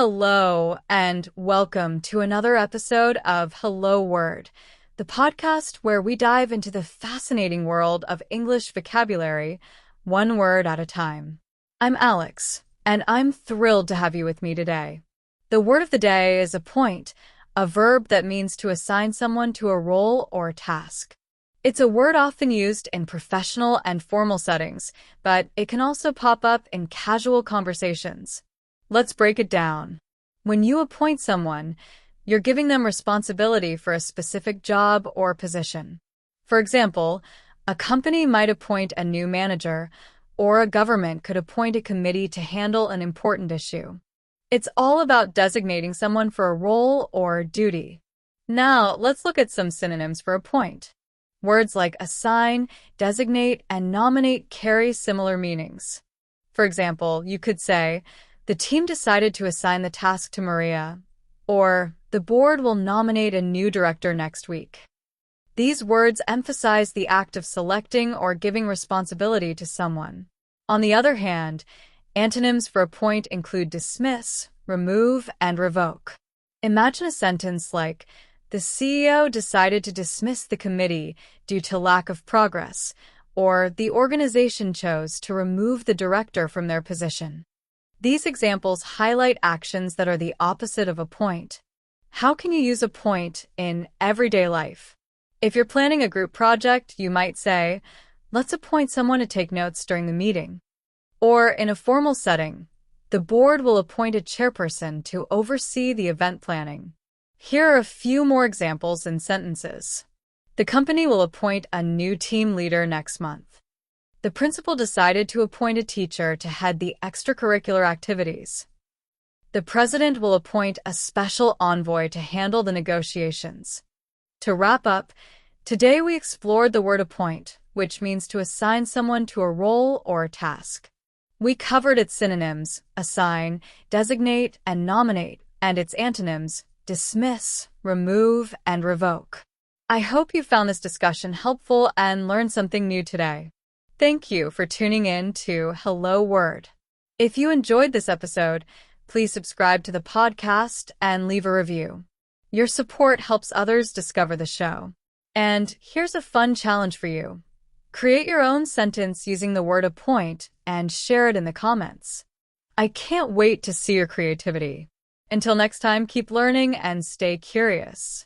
Hello, and welcome to another episode of Hello Word, the podcast where we dive into the fascinating world of English vocabulary, one word at a time. I'm Alex, and I'm thrilled to have you with me today. The word of the day is appoint, a verb that means to assign someone to a role or task. It's a word often used in professional and formal settings, but it can also pop up in casual conversations. Let's break it down. When you appoint someone, you're giving them responsibility for a specific job or position. For example, a company might appoint a new manager, or a government could appoint a committee to handle an important issue. It's all about designating someone for a role or duty. Now, let's look at some synonyms for appoint. Words like assign, designate, and nominate carry similar meanings. For example, you could say, the team decided to assign the task to Maria, or the board will nominate a new director next week. These words emphasize the act of selecting or giving responsibility to someone. On the other hand, antonyms for appoint include dismiss, remove, and revoke. Imagine a sentence like, the CEO decided to dismiss the committee due to lack of progress, or the organization chose to remove the director from their position. These examples highlight actions that are the opposite of appoint. How can you use appoint in everyday life? If you're planning a group project, you might say, let's appoint someone to take notes during the meeting. Or in a formal setting, the board will appoint a chairperson to oversee the event planning. Here are a few more examples in sentences. The company will appoint a new team leader next month. The principal decided to appoint a teacher to head the extracurricular activities. The president will appoint a special envoy to handle the negotiations. To wrap up, today we explored the word appoint, which means to assign someone to a role or a task. We covered its synonyms, assign, designate, and nominate, and its antonyms, dismiss, remove, and revoke. I hope you found this discussion helpful and learned something new today. Thank you for tuning in to Hello Word. If you enjoyed this episode, please subscribe to the podcast and leave a review. Your support helps others discover the show. And here's a fun challenge for you. Create your own sentence using the word appoint and share it in the comments. I can't wait to see your creativity. Until next time, keep learning and stay curious.